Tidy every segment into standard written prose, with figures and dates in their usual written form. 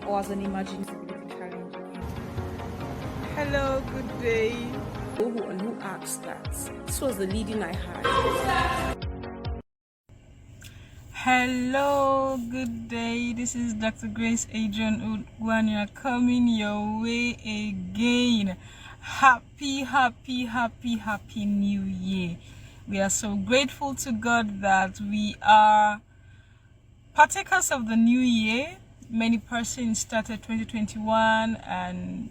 or as an imaginability challenge. Hello, good day. And who asked that? This was the leading I had. Hello, good day. This is Dr. Grace John-Ugwuanya coming your way again. Happy New Year. We are so grateful to God that we are partakers of the new year. Many persons started 2021 and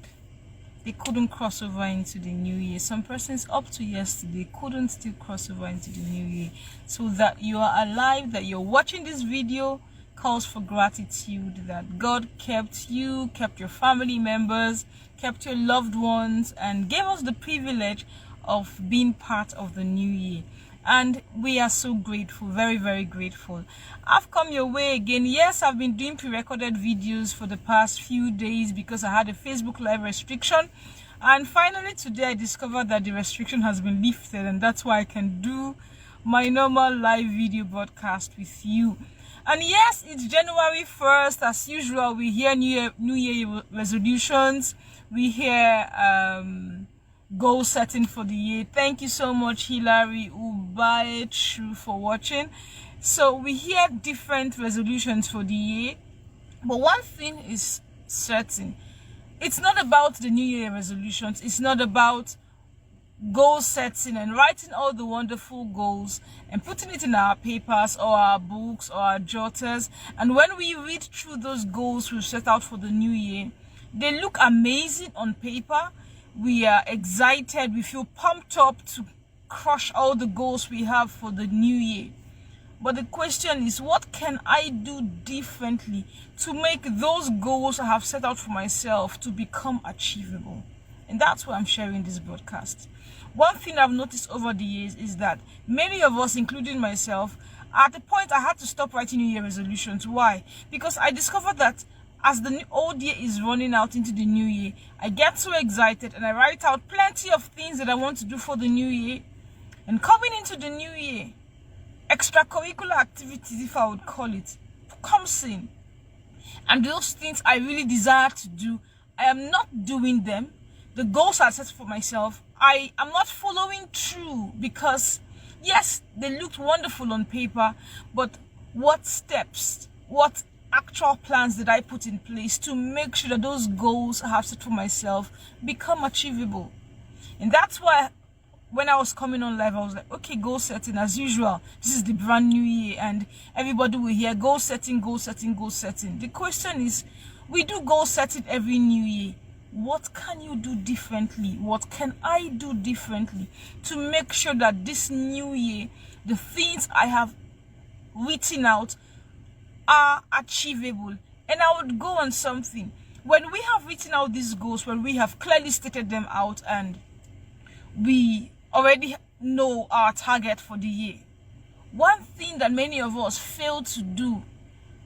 they couldn't cross over into the new year. Some persons up to yesterday couldn't still cross over into the new year. So that you are alive, that you're watching this video, calls for gratitude that God kept you, kept your family members, kept your loved ones, and gave us the privilege of being part of the new year. And we are so grateful, very grateful. I've come your way again. Yes, I've been doing pre-recorded videos for the past few days because I had a Facebook live restriction, and finally today I discovered that the restriction has been lifted, and that's why I can do my normal live video broadcast with you. And yes, it's January 1st. As usual, we hear new year resolutions, we hear goal setting for the year. Thank you so much, Hilary Ubaechu, for watching. So we hear different resolutions for the year, but one thing is certain: it's not about the new year resolutions. It's not about goal setting and writing all the wonderful goals and putting it in our papers or our books or our jotters, and when we read through those goals we set out for the new year, they look amazing on paper. We are excited, we feel pumped up to crush all the goals we have for the new year. But the question is, what can I do differently to make those goals I have set out for myself to become achievable? And that's why I'm sharing this broadcast. One thing I've noticed over the years is that many of us, including myself, at the point I had to stop writing New Year resolutions. Why? Because I discovered that as the old year is running out into the new year, I get so excited and I write out plenty of things that I want to do for the new year. And coming into the new year, extracurricular activities, if I would call it, comes in. And those things I really desire to do, I am not doing them. The goals I set for myself, I am not following through because, yes, they looked wonderful on paper, but what steps, what actual plans did I put in place to make sure that those goals I have set for myself become achievable? And that's why when I was coming on live, I was like, okay, goal setting as usual. This is the brand new year and everybody will hear goal setting. The question is, we do goal setting every new year. What can you do differently? What can I do differently to make sure that this new year, the things I have written out are achievable? And I would go on something. When we have written out these goals, when we have clearly stated them out and we already know our target for the year, one thing that many of us fail to do,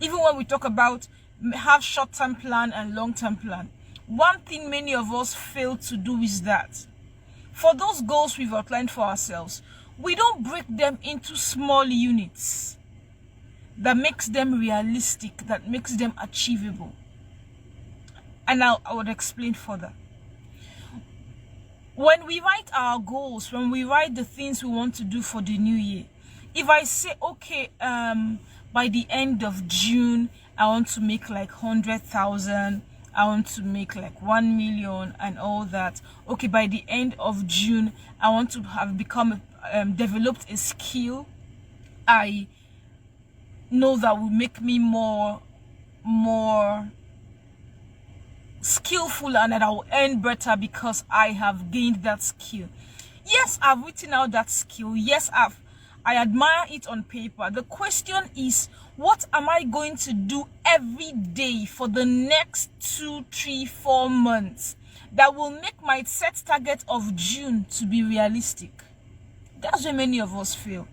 even when we talk about have short-term plan and long-term plan, one thing many of us fail to do is that for those goals we've outlined for ourselves, we don't break them into small units that makes them realistic, that makes them achievable. And now I would explain further. When we write our goals, when we write the things we want to do for the new year, if I say, okay, by the end of June, I want to make like 100,000, I want to make like 1 million and all that. Okay, by the end of June, I want to have developed a skill I know that will make me more skillful and that I will earn better because I have gained that skill. Yes, I've written out that skill. Yes, I admire it on paper. The question is, what am I going to do every day for the next 2, 3, 4 months that will make my set target of June to be realistic? That's where many of us fail.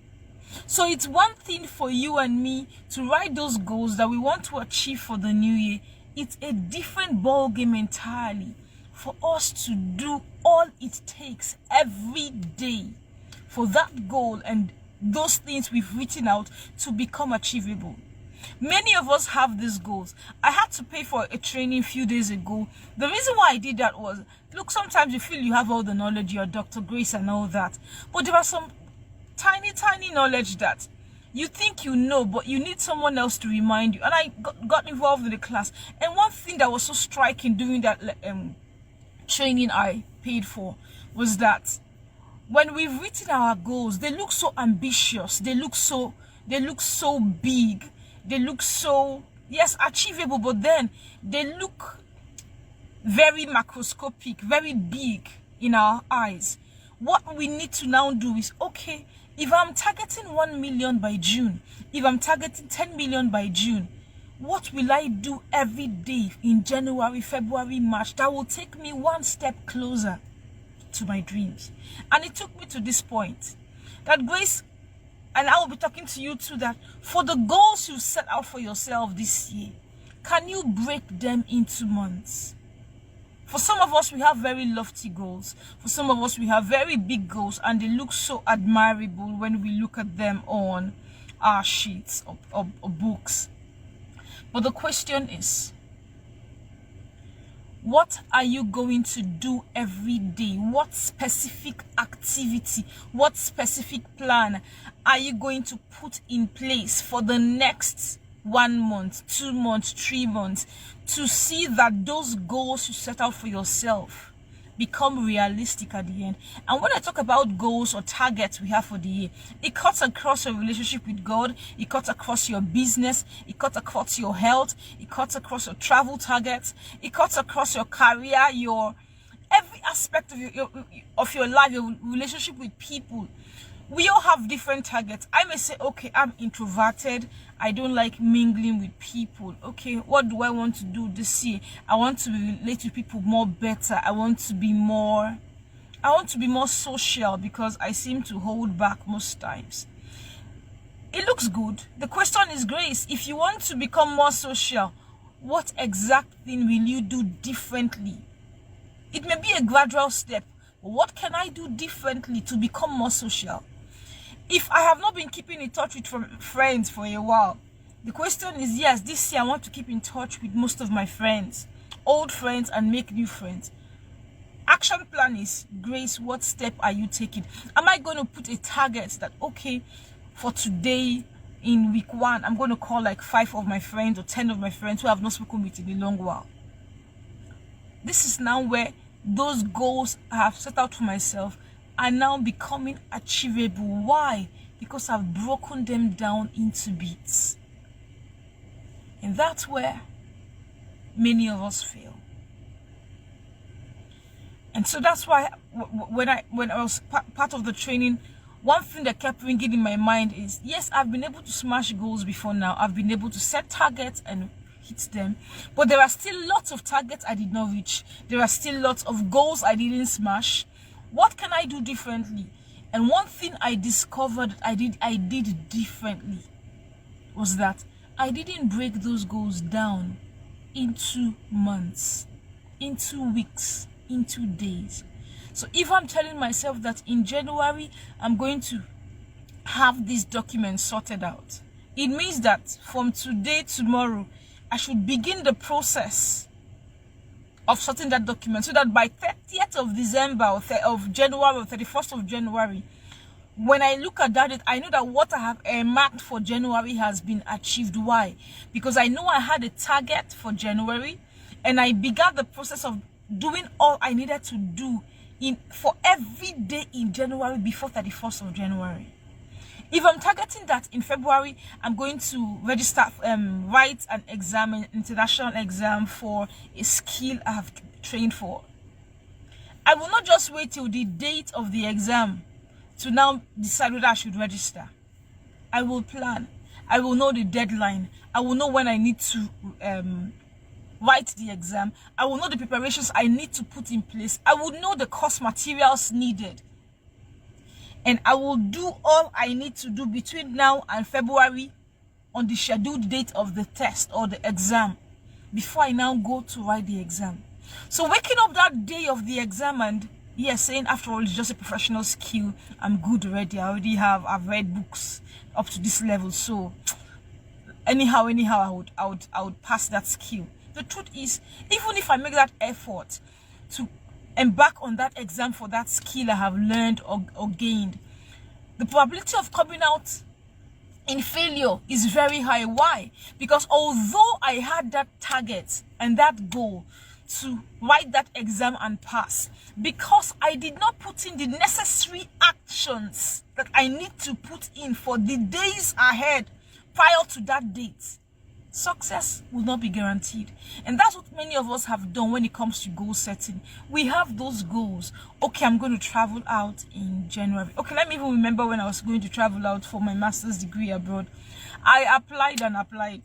So it's one thing for you and me to write those goals that we want to achieve for the new year. It's a different ball game entirely for us to do all it takes every day for that goal and those things we've written out to become achievable. Many of us have these goals. I had to pay for a training a few days ago. The reason why I did that was, look, sometimes you feel you have all the knowledge, you're Dr. Grace and all that, but there are some tiny knowledge that you think you know, but you need someone else to remind you. And I got involved in the class, and one thing that was so striking during that training I paid for was that when we've written our goals, they look so ambitious, they look so big, they look so, yes, achievable, but then they look very macroscopic, very big in our eyes. What we need to now do is, okay, if I'm targeting 1 million by June, if I'm targeting 10 million by June, what will I do every day in January, February, March that will take me one step closer to my dreams? And it took me to this point that, Grace, and I will be talking to you too, that for the goals you set out for yourself this year, can you break them into months? For some of us, we have very lofty goals. For some of us, we have very big goals, and they look so admirable when we look at them on our sheets or books. But the question is, what are you going to do every day? What specific activity, what specific plan are you going to put in place for the next 1 month, 2 months, 3 months, to see that those goals you set out for yourself become realistic at the end? And when I talk about goals or targets we have for the year, it cuts across your relationship with God, it cuts across your business, it cuts across your health, it cuts across your travel targets, it cuts across your career, your every aspect of your life, your relationship with people. We all have different targets. I may say, okay, I'm introverted, I don't like mingling with people. Okay, what do I want to do this year? I want to relate to people more better. I want to be more social, because I seem to hold back most times. It looks good. The question is, Grace, if you want to become more social, what exact thing will you do differently? It may be a gradual step, but what can I do differently to become more social? If I have not been keeping in touch with friends for a while, the question is, yes, this year I want to keep in touch with most of my friends, old friends, and make new friends. Action plan is, Grace, what step are you taking? Am I going to put a target that, okay, for today, in week 1, I'm going to call like 5 of my friends or 10 of my friends who I have not spoken with in a long while? This is now where those goals I have set out for myself are now becoming achievable. Why? Because I've broken them down into bits. And that's where many of us fail. And so that's why when I was part of the training, one thing that kept ringing in my mind is, yes, I've been able to smash goals before now. I've been able to set targets and hit them, but there are still lots of targets I did not reach. There are still lots of goals I didn't smash. What can I do differently? And one thing I discovered I did differently was that I didn't break those goals down into months, into weeks, into days. So if I'm telling myself that in January I'm going to have this document sorted out, it means that from today, tomorrow, I should begin the process of sorting that document, so that by 30th of December or of January or 31st of January, when I look at that, I know that what I have earmarked for January has been achieved. Why? Because I know I had a target for January, and I began the process of doing all I needed to do for every day in January before 31st of January. If I'm targeting that in February, I'm going to register, write an exam, an international exam for a skill I have trained for. I will not just wait till the date of the exam to now decide whether I should register. I will plan. I will know the deadline. I will know when I need to write the exam. I will know the preparations I need to put in place. I will know the course materials needed. And I will do all I need to do between now and February on the scheduled date of the test or the exam before I now go to write the exam. So waking up that day of the exam and, yes, saying after all it's just a professional skill, I'm good already. I've read books up to this level. So anyhow I would pass that skill. The truth is, even if I make that effort to embark on that exam for that skill I have learned or gained, the probability of coming out in failure is very high. Why? Because although I had that target and that goal to write that exam and pass, because I did not put in the necessary actions that I need to put in for the days ahead prior to that date, success will not be guaranteed. And that's what many of us have done when it comes to goal setting. We have those goals. Okay, I'm going to travel out in January. Okay, let me even remember when I was going to travel out for my master's degree abroad. I applied and applied.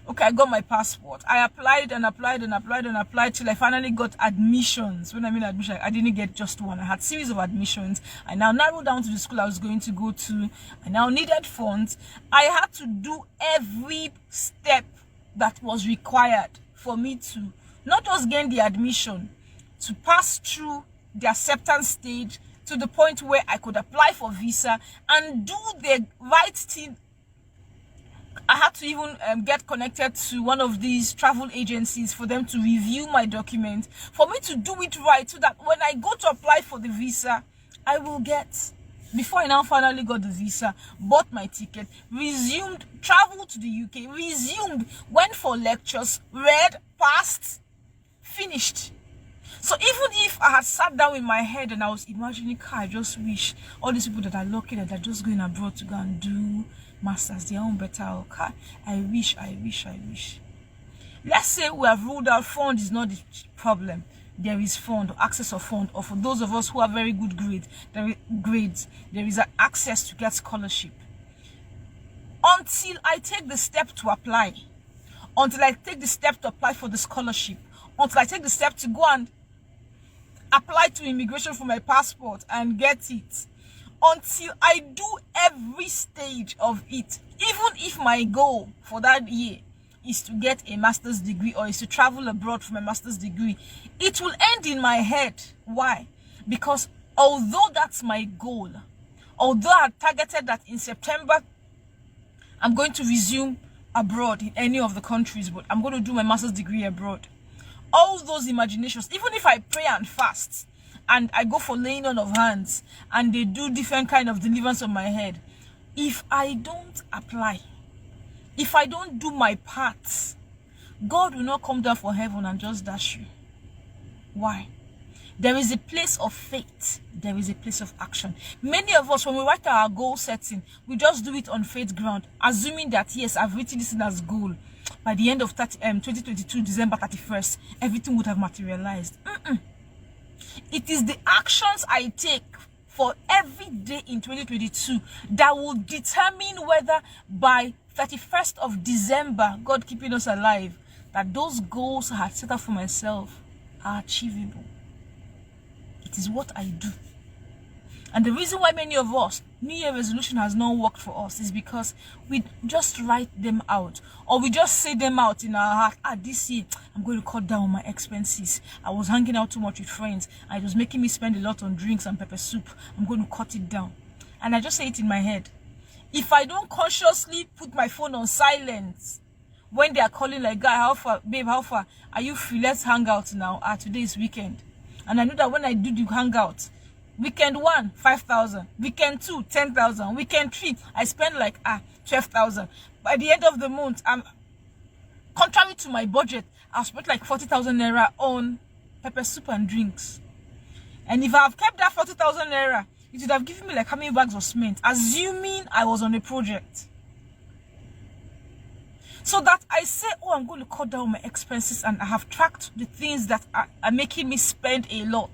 Okay, I got my passport. I applied and applied and applied and applied till I finally got admissions. When I mean admission, I didn't get just one. I had series of admissions. I now narrowed down to the school I was going to go to. I now needed funds. I had to do every step that was required for me to not just gain the admission, to pass through the acceptance stage to the point where I could apply for visa and do the right thing. I had to even get connected to one of these travel agencies for them to review my documents, for me to do it right, so that when I go to apply for the visa, I will get. Before I now finally got the visa, bought my ticket, resumed, traveled to the UK, resumed, went for lectures, read, passed, finished. So even if I had sat down in my head and I was imagining, I just wish all these people that are lucky that are just going abroad to go and do masters, their own better, okay, I wish. Let's say we have ruled out fund is not the problem. There is fund, or access of fund, or for those of us who have very good grades, there is an access to get scholarship. Until I take the step to apply, until I take the step to apply for the scholarship, until I take the step to go and apply to immigration for my passport and get it, until I do every stage of it, even if my goal for that year is to get a master's degree or is to travel abroad for my master's degree, it will end in my head. Why? Because although that's my goal, although I targeted that in September I'm going to resume abroad in any of the countries, but I'm going to do my master's degree abroad, all those imaginations, even if I pray and fast and I go for laying on of hands and they do different kind of deliverance on my head, if I don't apply, if I don't do my part, God will not come down from heaven and just dash you. Why? There is a place of faith. There is a place of action. Many of us, when we write our goal setting, we just do it on faith ground, assuming that, yes, I've written this in as goal. By the end of 2022, December 31st, everything would have materialized. It is the actions I take for every day in 2022 that will determine whether by 31st of December, God keeping us alive, that those goals I had set up for myself are achievable. It is what I do. And the reason why many of us, New Year resolution has not worked for us is because we just write them out, or we just say them out in our heart. This year, I'm going to cut down on my expenses. I was hanging out too much with friends, and it was making me spend a lot on drinks and pepper soup. I'm going to cut it down. And I just say it in my head. If I don't consciously put my phone on silent when they are calling, like, guy, how far, babe, how far, are you free? Let's hang out now. Today is weekend. And I know that when I do the hangout, weekend 1, 5,000. Weekend 2, 10,000. Weekend 3, I spend like 12,000. By the end of the month, I'm contrary to my budget, I've spent like 40,000 naira on pepper soup and drinks. And if I've kept that 40,000 naira, it would have given me like how many bags of cement, assuming I was on a project. So that I say, oh, I'm going to cut down my expenses, and I have tracked the things that are making me spend a lot.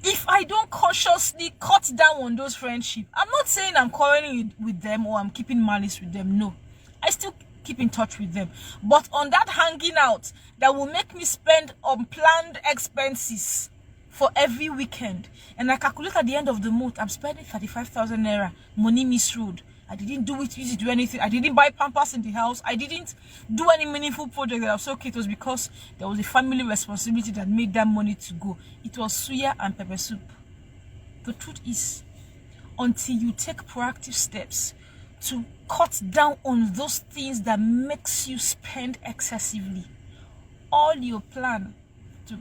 If I don't consciously cut down on those friendships, I'm not saying I'm quarreling with them or I'm keeping malice with them. No, I still keep in touch with them. But on that hanging out that will make me spend unplanned expenses for every weekend, and I calculate at the end of the month, I'm spending 35,000 naira, money misroad. I didn't do it easy to do anything. I didn't buy pampers in the house. I didn't do any meaningful project that I was okay. It was because there was a family responsibility that made that money to go. It was suya and pepper soup. The truth is, until you take proactive steps to cut down on those things that makes you spend excessively. All your plan to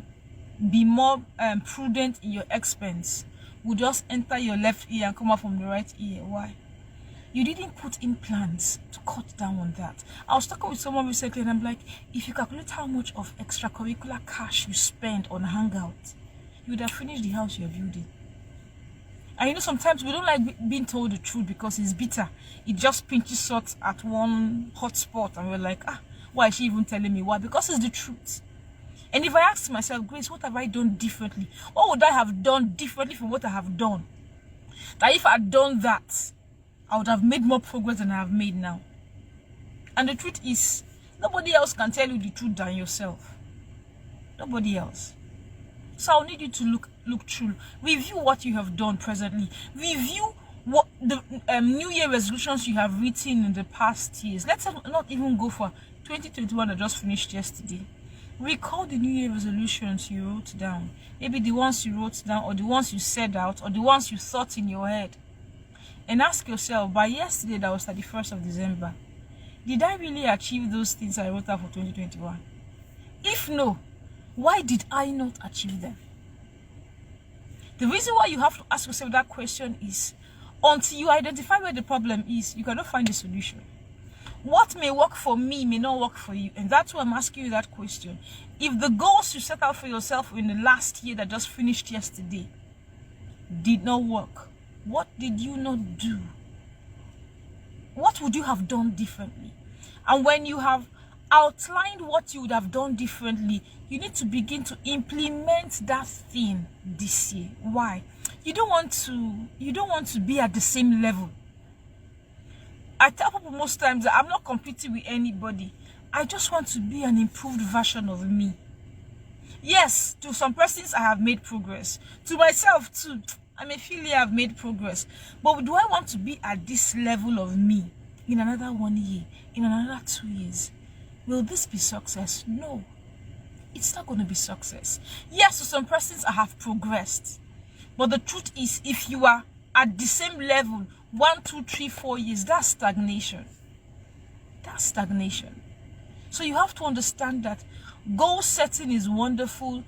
be more prudent in your expense will just enter your left ear and come out from the right ear. Why? You didn't put in plans to cut down on that. I was talking with someone recently and I'm like, if you calculate how much of extracurricular cash you spend on hangout, you would have finished the house you're building. And you know, sometimes we don't like being told the truth because it's bitter. It just pinches salt at one hot spot and we're like, why is she even telling me? Why? Because it's the truth. And if I ask myself, Grace, what have I done differently? What would I have done differently from what I have done? That if I had done that, I would have made more progress than I have made now. And the truth is, nobody else can tell you the truth than yourself. Nobody else. So I'll need you to look through. Review what you have done presently. Review what the New Year resolutions you have written in the past years. Let's not even go for 2021 that just finished yesterday. Recall the New Year resolutions you wrote down. Maybe the ones you wrote down, or the ones you said out, or the ones you thought in your head. And ask yourself, by yesterday, that was 31st of December, did I really achieve those things I wrote out for 2021? If no, why did I not achieve them? The reason why you have to ask yourself that question is, until you identify where the problem is, you cannot find a solution. What may work for me may not work for you, and that's why I'm asking you that question. If the goals you set out for yourself in the last year that just finished yesterday did not work, what did you not do? What would you have done differently? And when you have outlined what you would have done differently, you need to begin to implement that thing this year. Why? You don't want to be at the same level. I tell people most times that I'm not competing with anybody. I just want to be an improved version of me. Yes, to some persons I have made progress. To myself too, I may feel I've made progress. But do I want to be at this level of me in another 1 year, in another 2 years? Will this be success? No. It's not going to be success. Yes, to some persons I have progressed. But the truth is, if you are at the same level 1, 2, 3, 4 years, that's stagnation. That's stagnation. So you have to understand that goal setting is wonderful.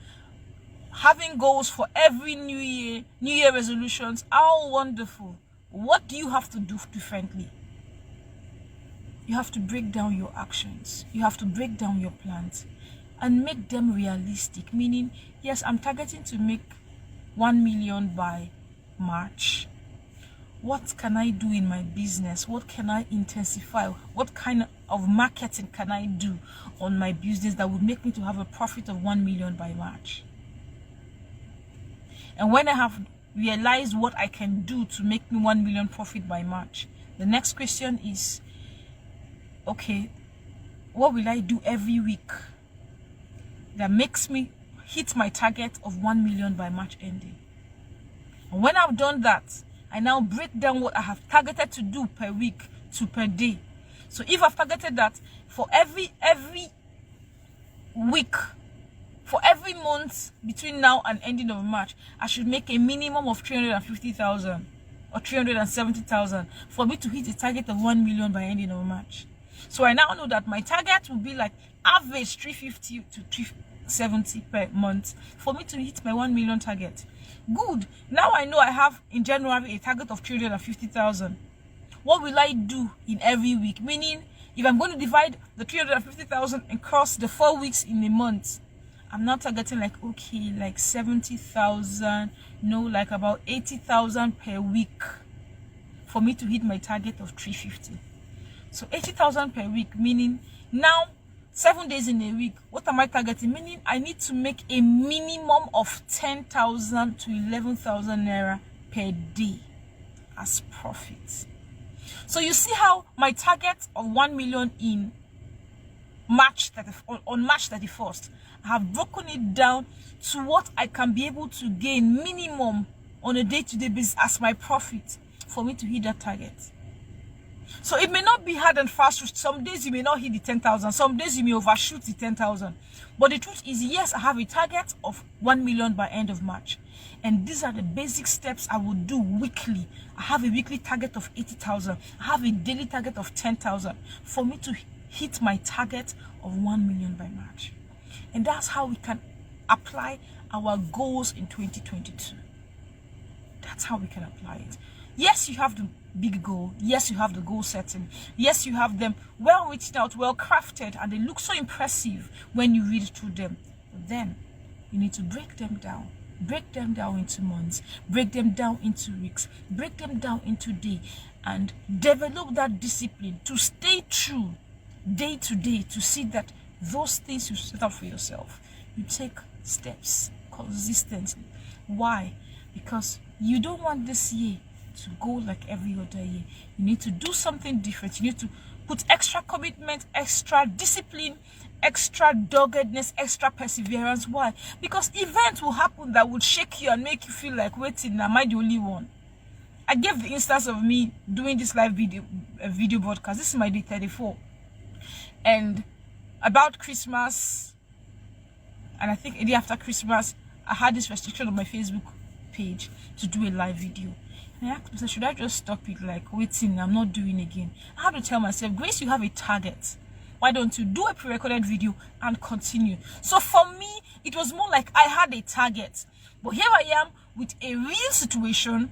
Having goals for every New Year resolutions are all wonderful. What do you have to do differently? You have to break down your actions. You have to break down your plans and make them realistic. Meaning, yes, I'm targeting to make 1 million by March. What can I do in my business? What can I intensify? What kind of marketing can I do on my business that would make me to have a profit of 1 million by March? And when I have realized what I can do to make me 1 million profit by March, the next question is, okay, what will I do every week that makes me hit my target of 1 million by March ending? And when I've done that, I now break down what I have targeted to do per week to per day. So if I've targeted that for every week, for every month between now and ending of March, I should make a minimum of 350,000 or 370,000 for me to hit a target of 1 million by ending of March. So I now know that my target will be like average 350 to 370 per month for me to hit my 1 million target. Good. Now I know I have in January a target of 350,000. What will I do in every week? Meaning, if I'm going to divide the 350,000 across the 4 weeks in a month, I'm not targeting like, okay, like 70,000, no, like about 80,000 per week for me to hit my target of 350. So 80,000 per week, meaning now 7 days in a week, what am I targeting? Meaning I need to make a minimum of 10,000 to 11,000 naira per day as profit. So you see how my target of 1 million in on March 31st, I have broken it down to what I can be able to gain minimum on a day-to-day basis as my profit for me to hit that target. So it may not be hard and fast. Some days you may not hit the 10,000. Some days you may overshoot the 10,000. But the truth is, yes, I have a target of 1 million by end of March. And these are the basic steps I will do weekly. I have a weekly target of 80,000. I have a daily target of 10,000 for me to hit my target of 1 million by March. And that's how we can apply our goals in 2022. That's how we can apply it. Yes, you have the big goal. Yes, you have the goal setting. Yes, you have them well written out, well crafted, and they look so impressive when you read through them. But then you need to break them down. Break them down into months. Break them down into weeks. Break them down into day. And develop that discipline to stay true day to day, to see that those things you set up for yourself, you take steps consistently. Why? Because you don't want this year to go like every other year. You need to do something different. You need to put extra commitment, extra discipline, extra doggedness, extra perseverance. Why? Because events will happen that will shake you and make you feel like, waiting, am I the only one? I gave the instance of me doing this live video broadcast. This is my day 34. And about Christmas, and I think a day after Christmas, I had this restriction on my Facebook page to do a live video. And I asked myself, should I just stop it? Like, waiting, I'm not doing again. I had to tell myself, Grace, you have a target. Why don't you do a pre-recorded video and continue? So for me, it was more like I had a target. But here I am with a real situation.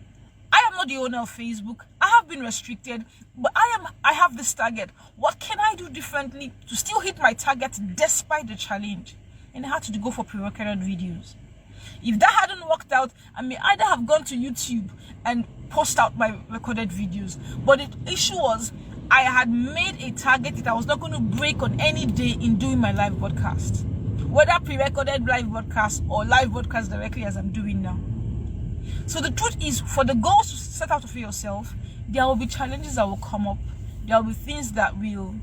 I am not the owner of Facebook. I have been restricted, but I have this target. What can I do differently to still hit my target despite the challenge? And I had to go for pre-recorded videos. If that hadn't worked out, I may either have gone to YouTube and post out my recorded videos. But the issue was, I had made a target that I was not going to break on any day in doing my live broadcast. Whether pre-recorded live broadcast or live broadcast directly as I'm doing now. So the truth is, for the goals to set out for yourself, there will be challenges that will come up. There will be things that will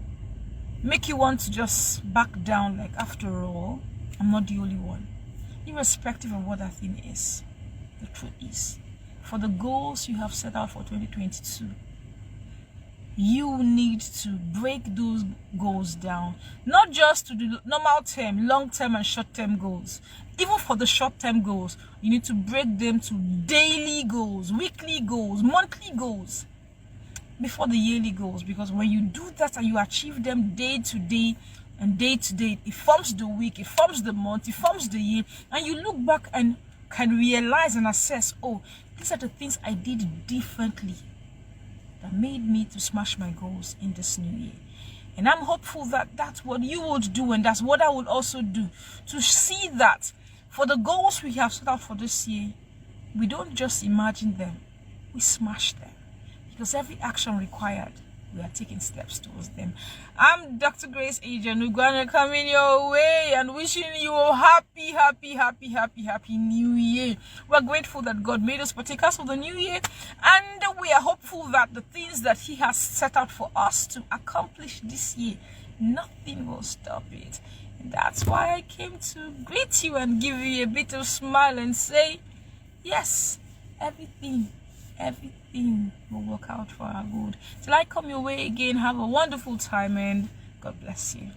make you want to just back down, like, after all, I'm not the only one. Irrespective of what that thing is, the truth is, for the goals you have set out for 2022, you need to break those goals down, not just to the normal term, long term and short term goals. Even for the short term goals, you need to break them to daily goals, weekly goals, monthly goals, before the yearly goals. Because when you do that and you achieve them day to day and day to day, it forms the week, it forms the month, it forms the year, and you look back and can realize and assess, oh, these are the things I did differently that made me to smash my goals in this new year. And I'm hopeful that that's what you would do, and that's what I would also do, to see that for the goals we have set out for this year, we don't just imagine them, we smash them. Because every action required, we are taking steps towards them. I'm Dr. Grace John-Ugwuanya, coming your way and wishing you a happy new year. We're grateful that God made us partakers of the new year, and we are hopeful that the things that He has set out for us to accomplish this year, nothing will stop it. And that's why I came to greet you and give you a bit of smile and say, yes, everything will work out for our good. Till I come your way again, have a wonderful time and God bless you.